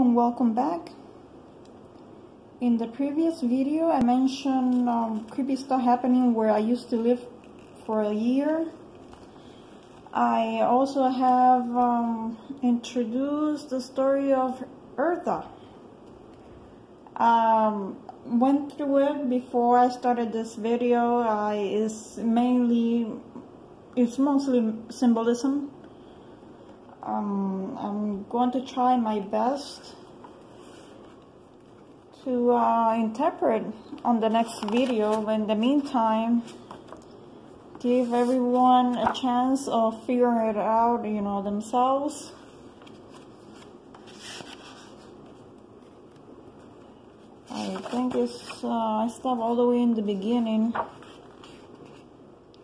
and welcome back. In the previous video I mentioned creepy stuff happening where I used to live for a year. I also have introduced the story of Eartha. Went through it before I started this video. It's mostly symbolism. I'm going to try my best to interpret on the next video. In the meantime, give everyone a chance of figuring it out, themselves. I think it's I stopped all the way in the beginning.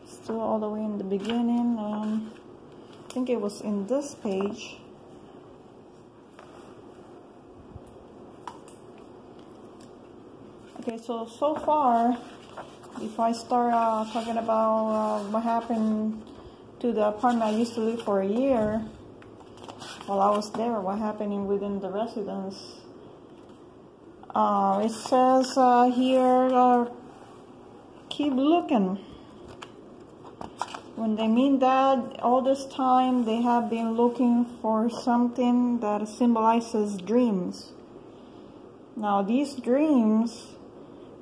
Still all the way in the beginning. I think it was in this page. Okay, so far, before I start talking about what happened to the apartment I used to live for a year, while I was there, what happened within the residence. It says here, keep looking. When they mean that, all this time they have been looking for something that symbolizes dreams. Now these dreams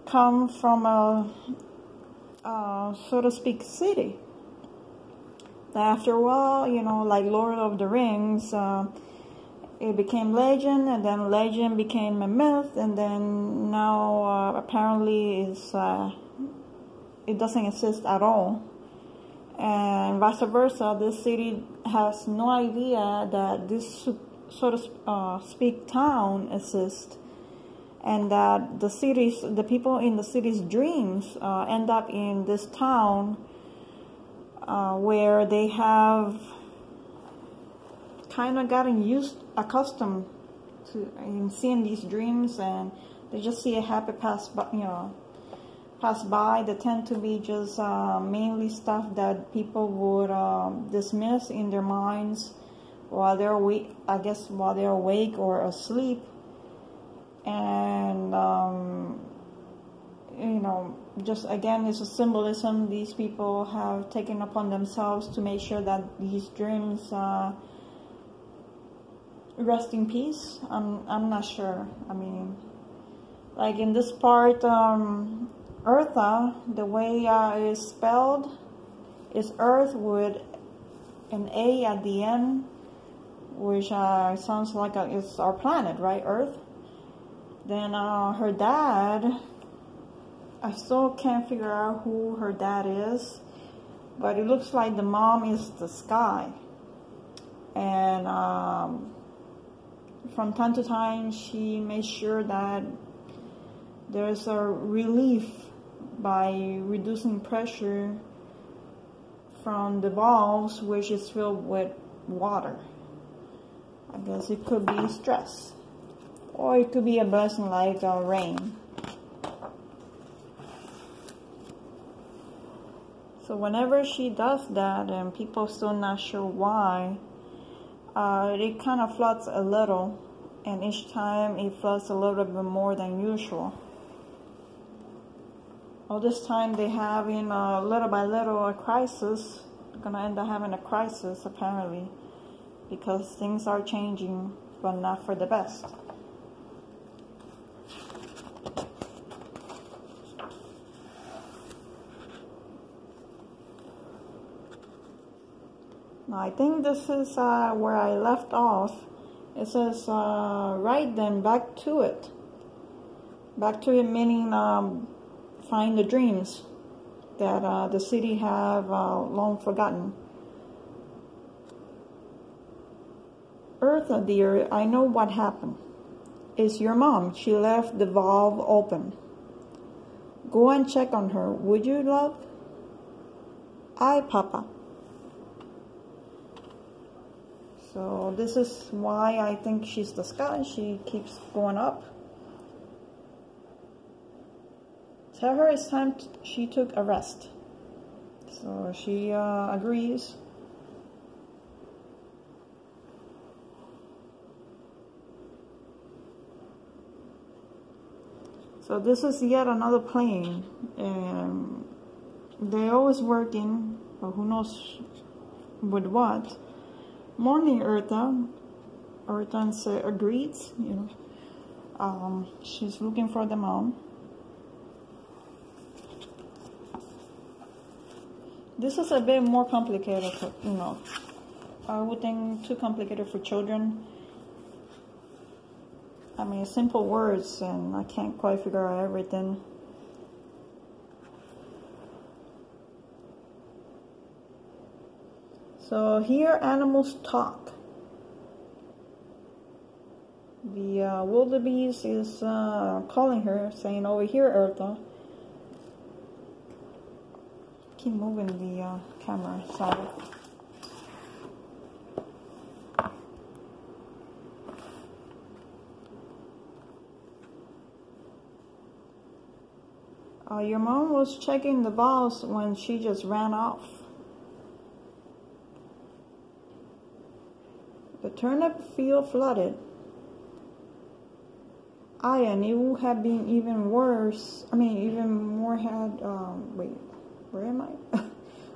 come from a so to speak city. After a while, like Lord of the Rings, it became legend, and then legend became a myth, and then now apparently it doesn't exist at all. And vice versa, this city has no idea that this, so to speak, town exists, and that the people in the city's dreams end up in this town where they have kind of gotten accustomed to seeing these dreams, and they just see a happy pass by. They tend to be just mainly stuff that people would dismiss in their minds while they're awake, while they're awake or asleep. And just again, it's a symbolism these people have taken upon themselves to make sure that these dreams rest in peace. I'm not sure. I mean, like in this part, Eartha, the way it's spelled is Earth with an A at the end, which sounds like it's our planet, right? Earth. Then her dad, I still can't figure out who her dad is, but it looks like the mom is the sky. And from time to time, she makes sure that there's a relief by reducing pressure from the valves, which is filled with water. I guess it could be stress, or it could be a blessing like rain. So whenever she does that, and people still not sure why, it kind of floods a little, and each time it floods a little bit more than usual. All this time they having little by little a crisis. They're gonna end up having a crisis apparently, because things are changing, but not for the best. Now I think this is where I left off. It says, right then, back to it. Back to it meaning find the dreams that the city have long forgotten. Eartha, dear, I know what happened. It's your mom. She left the valve open. Go and check on her, would you, love? Aye, Papa. So this is why I think she's the sky. She keeps going up. Tell her it's time she took a rest. So she agrees. So this is yet another plane. They're always working, but who knows with what. Morning, Eartha. Eartha agrees, you know. She's looking for the mom. This is a bit more complicated, you know. I would think too complicated for children. I mean, simple words, and I can't quite figure out everything. So here, animals talk. The wildebeest is calling her, saying, "Over here, Eartha." Keep moving the camera, sorry. Your mom was checking the balls when she just ran off. The turnip field flooded. And it would have been even worse. I mean, even more had, wait, where am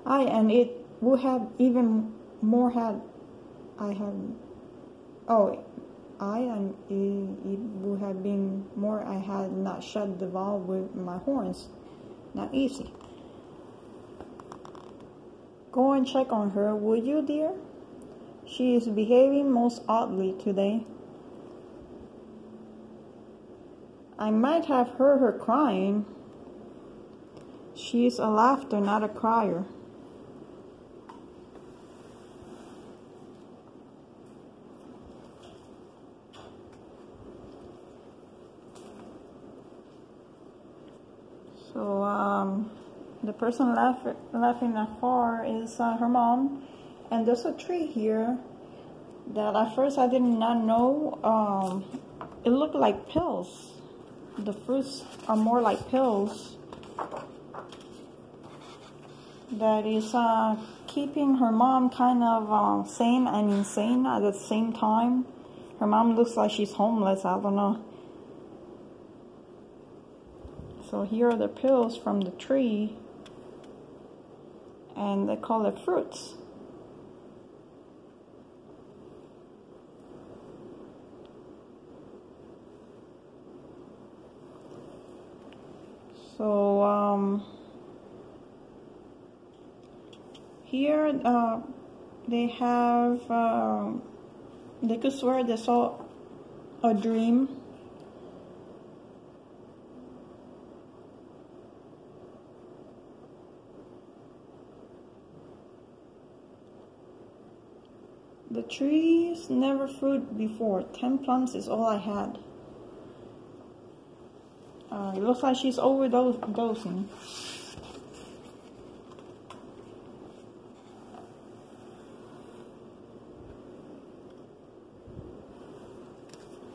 I? And it would have even more had, and it would have been more I had not shut the valve with my horns. Not easy. Go and check on her, would you, dear? She is behaving most oddly today. I might have heard her crying. She's a laugher, not a crier. So the person laughing afar is her mom, and there's a tree here that at first I did not know. It looked like pills. The fruits are more like pills. That is keeping her mom kind of sane and insane at the same time. Her mom looks like she's homeless, I don't know. So here are the pills from the tree, and they call it fruits. So here they have, they could swear they saw a dream. The trees never fruit before. 10 plums is all I had. It looks like she's overdosing.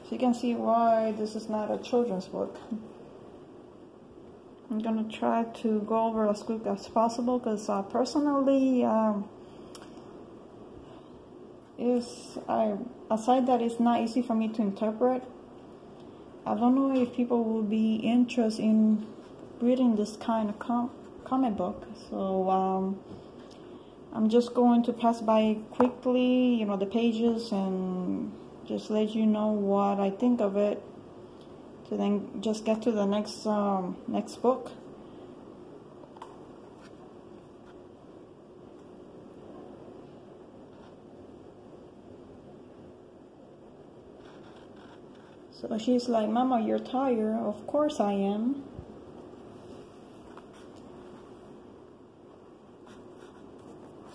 So you can see why this is not a children's book. I'm gonna try to go over as quick as possible because personally, aside that it's not easy for me to interpret, I don't know if people will be interested in reading this kind of comic book. So I'm just going to pass by quickly, you know, the pages and just let you know what I think of it, to then just get to the next book. So she's like, "Mama, you're tired." Of course I am.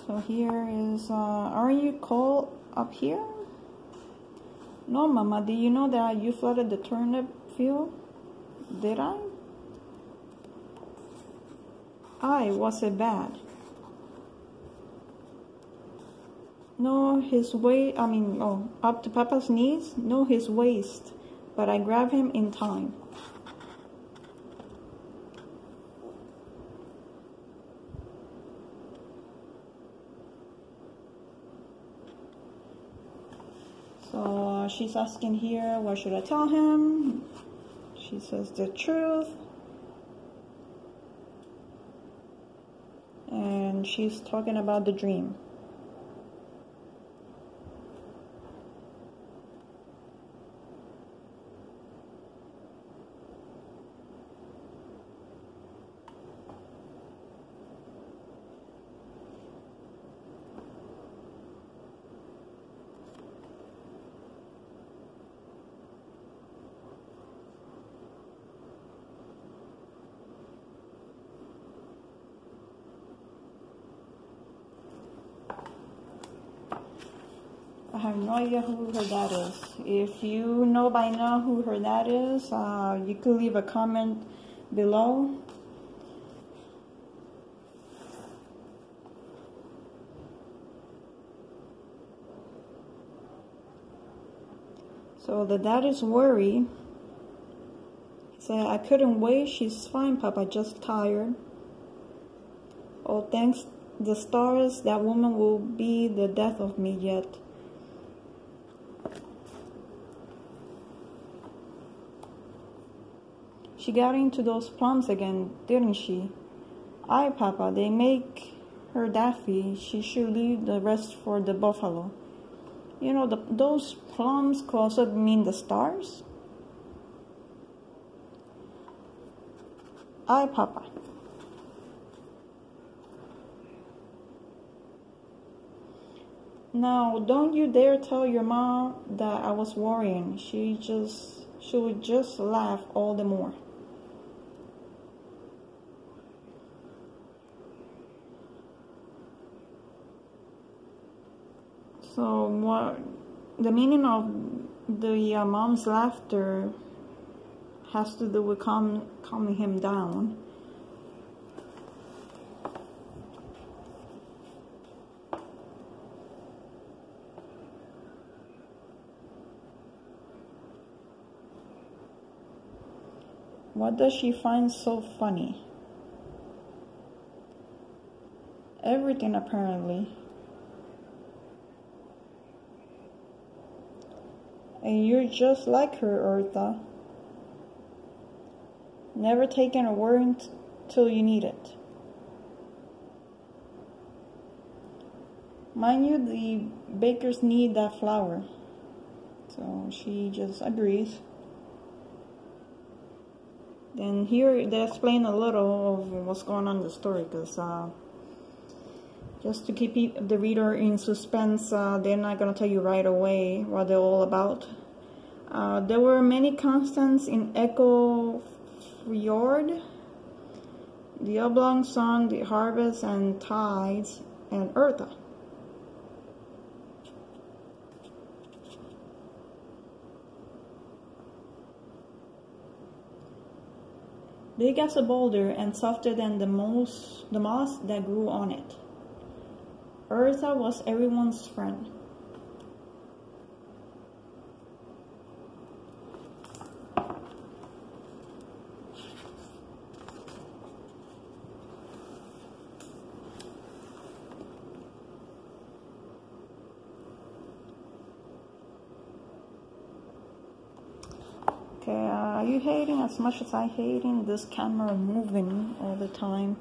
So here is, aren't you cold up here? No, Mama, did you know that you flooded the turnip field? Did I? Was it bad? No, his weight, up to Papa's knees? No, his waist. But I grabbed him in time. So she's asking here, what should I tell him? She says the truth. And she's talking about the dream. I have no idea who her dad is. If you know by now who her dad is, you could leave a comment below. So the dad is worried. He said, I couldn't wait. She's fine, Papa, just tired. Oh, thanks the stars, that woman will be the death of me yet. She got into those plums again, didn't she? Aye, Papa, they make her daffy. She should leave the rest for the buffalo. You know, those plums could also mean the stars. Aye, Papa. Now, don't you dare tell your mom that I was worrying. She would just laugh all the more. So what the meaning of the mom's laughter has to do with calming him down. What does she find so funny? Everything, apparently. And you're just like her, Eartha. Never taking a word till you need it. Mind you, the bakers need that flour. So she just agrees. Then here they explain a little of what's going on in the story, because just to keep the reader in suspense, they're not going to tell you right away what they're all about. There were many constants in Echo Fjord, the oblong sun, the harvest and tides, and Eartha. Big as a boulder and softer than the moss that grew on it. Eartha was everyone's friend. Okay, are you hating as much as I hating this camera moving all the time?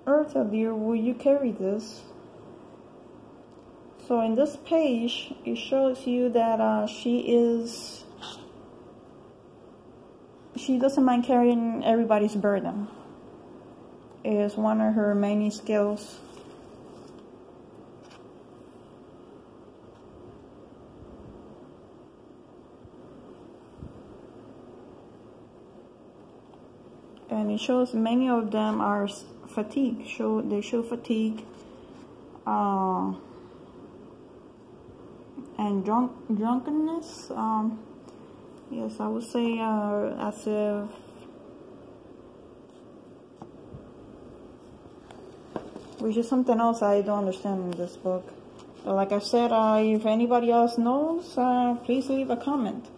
Eartha, dear, will you carry this? So in this page, it shows you that she doesn't mind carrying everybody's burden. It is one of her many skills. And it shows many of them are fatigued. They show fatigue and drunkenness. Yes, I would say as if which is something else I don't understand in this book. But like I said, if anybody else knows, please leave a comment.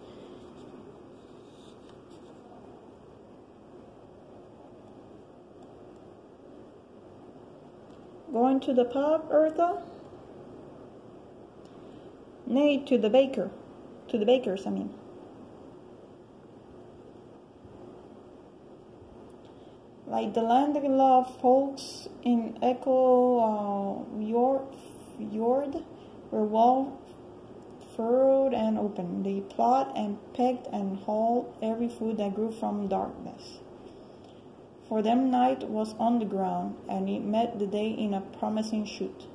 Going to the pub, Eartha? nay, to the bakers, I mean. Like the landlocked folks in Echo Fjord were well furrowed and open. They plowed and pecked and hauled every food that grew from darkness. For them night was on the ground, and it met the day in a promising shoot.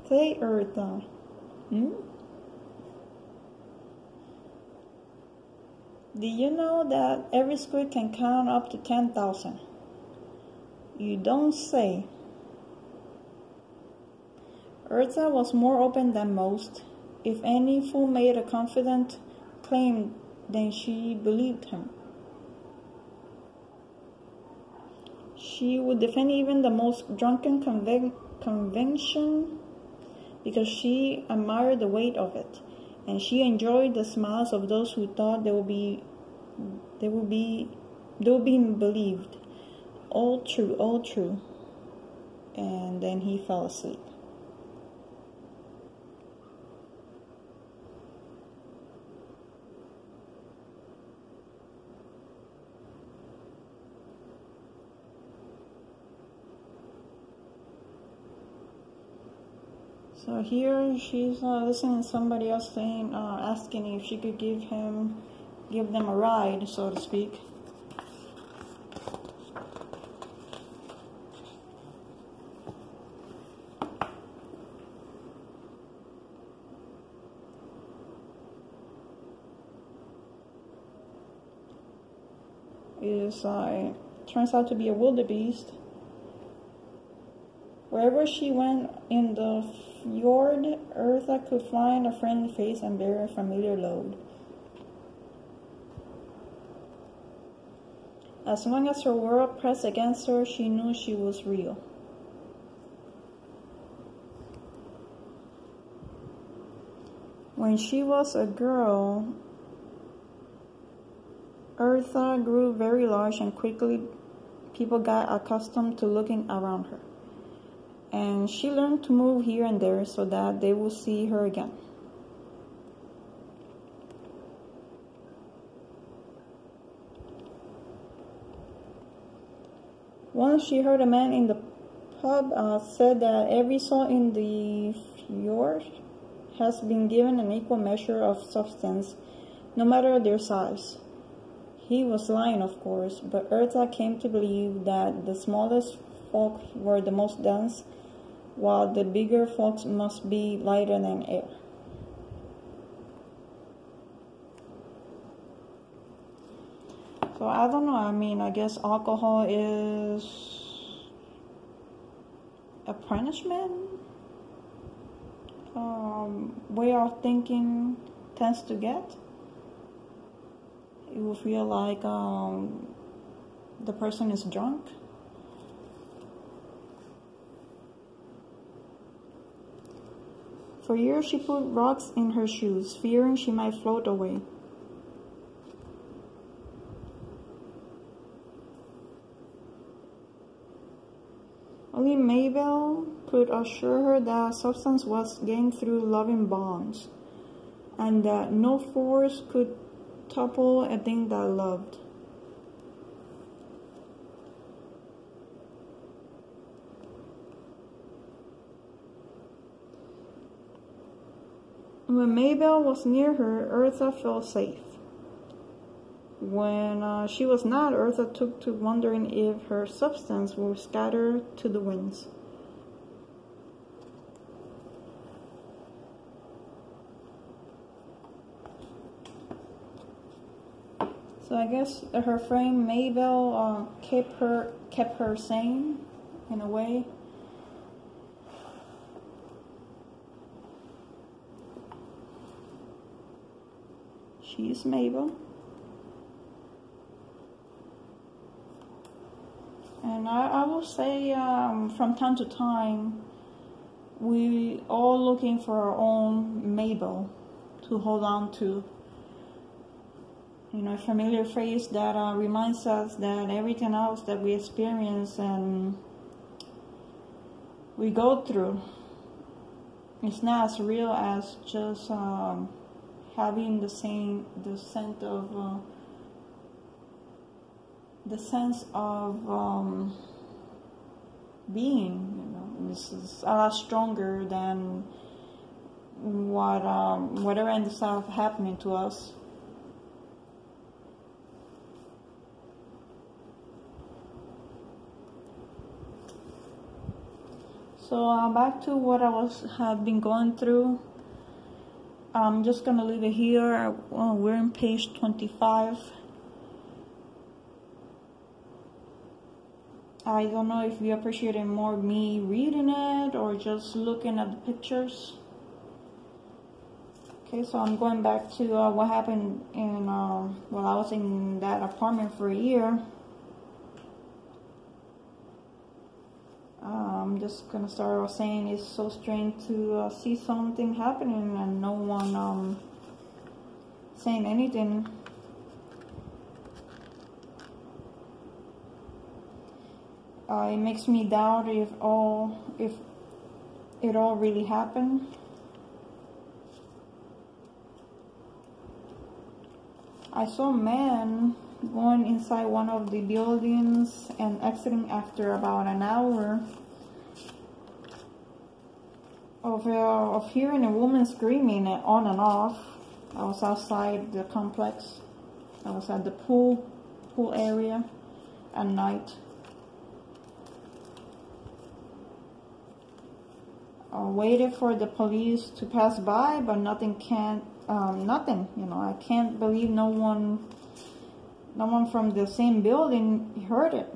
Say, Eartha. Do you know that every squid can count up to 10,000? You don't say. Eartha was more open than most. If any fool made a confident claim, then she believed him. She would defend even the most drunken convention because she admired the weight of it, and she enjoyed the smiles of those who thought they would be believed. All true, all true. And then he fell asleep. So here she's listening to somebody else saying, asking if she could give them a ride, so to speak. Turns out to be a wildebeest. Wherever she went in the fjord, Eartha could find a friendly face and bear a familiar load. As long as her world pressed against her, she knew she was real. When she was a girl, Eartha grew very large, and quickly people got accustomed to looking around her. And she learned to move here and there so that they would see her again. Once she heard a man in the pub said that every soul in the fjord has been given an equal measure of substance, no matter their size. He was lying, of course, but Eartha came to believe that the smallest folk were the most dense, while the bigger folks must be lighter than air. So I don't know, I mean, I guess alcohol is a punishment? Way of thinking tends to get. You will feel like the person is drunk. For years she put rocks in her shoes, fearing she might float away. Only Mabel could assure her that substance was gained through loving bonds, and that no force could topple a thing that loved. When Mabel was near her, Eartha felt safe. When she was not, Eartha took to wondering if her substance would scatter to the winds. So I guess her friend Mabel kept her sane in a way. She's Mabel. And I will say from time to time, we all looking for our own Mabel to hold on to. a familiar phrase that reminds us that everything else that we experience and we go through is not as real as just having the sense of being. This is a lot stronger than whatever ends up happening to us. So back to what I have been going through. I'm just gonna leave it here. We're on page 25. I don't know if you appreciated more me reading it or just looking at the pictures. Okay, so I'm going back to what happened while I was in that apartment for a year. I'm just gonna start saying it's so strange to see something happening and no one saying anything. It makes me doubt if it all really happened. I saw a man going inside one of the buildings and exiting after about an hour of hearing a woman screaming on and off. I was outside the complex. I was at the pool area at night. I waited for the police to pass by, but nothing. I can't believe no one from the same building heard it.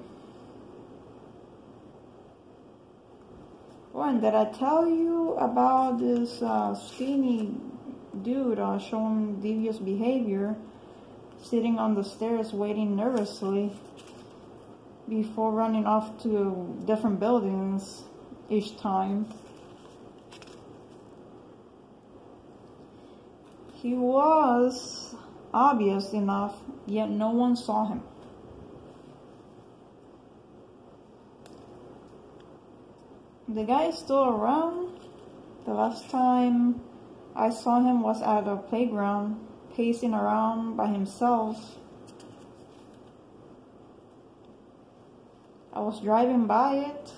Oh, and did I tell you about this skinny dude showing devious behavior, sitting on the stairs waiting nervously before running off to different buildings each time? He was obvious enough, yet no one saw him. The guy is still around. The last time I saw him was at a playground, pacing around by himself. I was driving by it.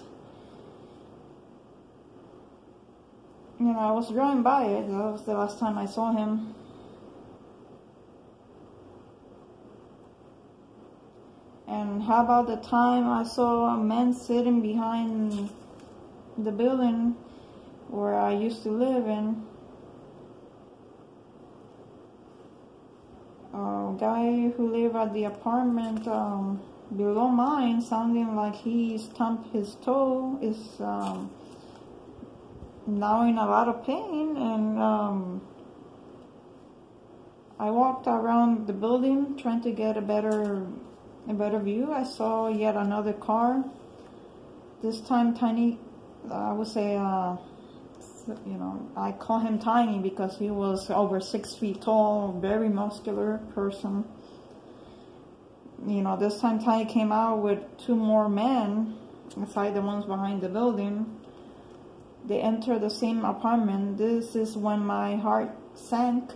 That was the last time I saw him. And how about the time I saw a man sitting behind the building where I used to live in? A guy who lived at the apartment below mine, sounding like he stumped his toe, is now in a lot of pain, and I walked around the building trying to get a better view. I saw yet another car. This time tiny. I would say, I call him tiny because he was over 6 feet tall, very muscular person. This time Tiny came out with 2 more men, aside the ones behind the building. They entered the same apartment. This is when my heart sank.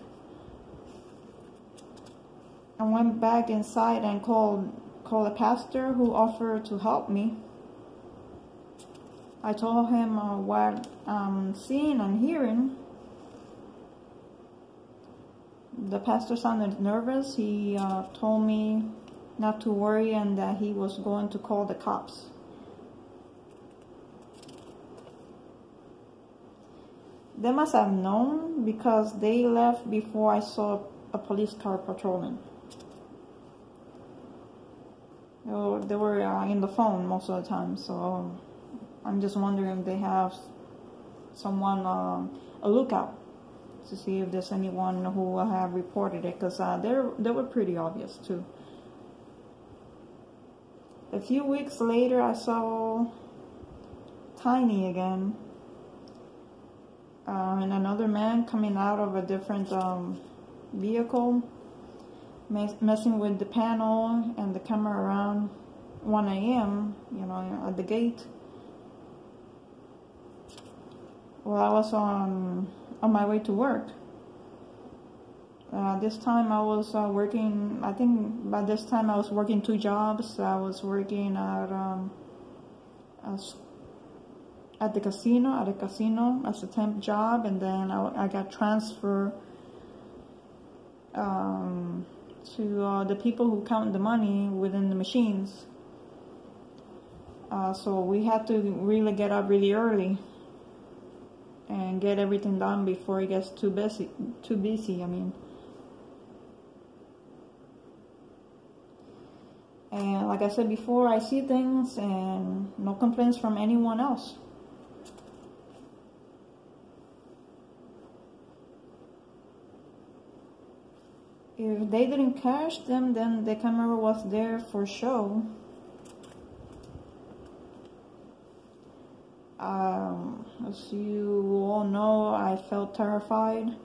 I went back inside and called a pastor who offered to help me. I told him what I'm seeing and hearing. The pastor sounded nervous. He told me not to worry and that he was going to call the cops. They must have known because they left before I saw a police car patrolling. They were in the phone most of the time, so I'm just wondering if they have someone, a lookout, to see if there's anyone who have reported it, because they were pretty obvious too. A few weeks later, I saw Tiny again, and another man coming out of a different vehicle. messing with the panel and the camera around 1 a.m., you know, at the gate. Well, I was on my way to work. This time I was working, I think by this time I was working 2 jobs. I was working at the casino as a temp job, and then I got transferred to the people who count the money within the machines. So we had to really get up really early and get everything done before it gets too busy. I mean. And like I said before, I see things and no complaints from anyone else. If they didn't catch them, then the camera was there for show. As you all know, I felt terrified.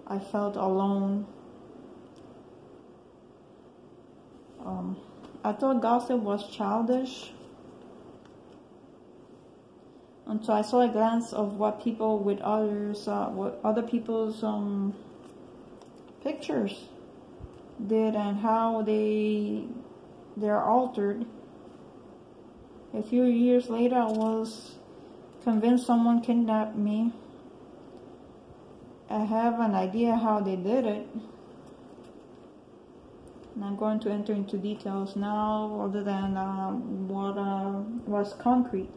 I felt alone. I thought gossip was childish until I saw a glance of what people with others, what other people's pictures did and how they're altered. A few years later, I was convinced someone kidnapped me. I have an idea how they did it. I'm not going to enter into details now, other than what was concrete.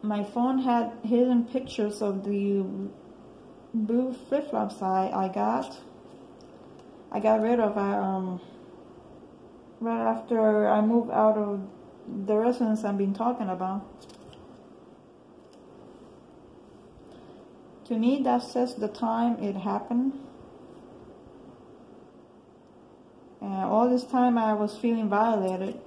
My phone had hidden pictures of the blue flip-flops I got rid of right after I moved out of the residence I've been talking about. To me, that says the time it happened. All this time I was feeling violated.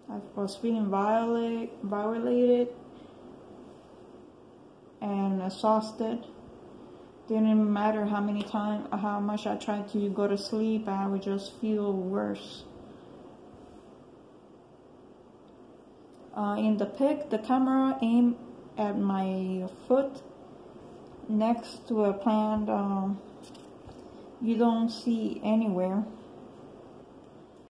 I was feeling violated and exhausted. Didn't even matter how much I tried to go to sleep, I would just feel worse. In the pic, the camera aimed at my foot next to a plant you don't see anywhere.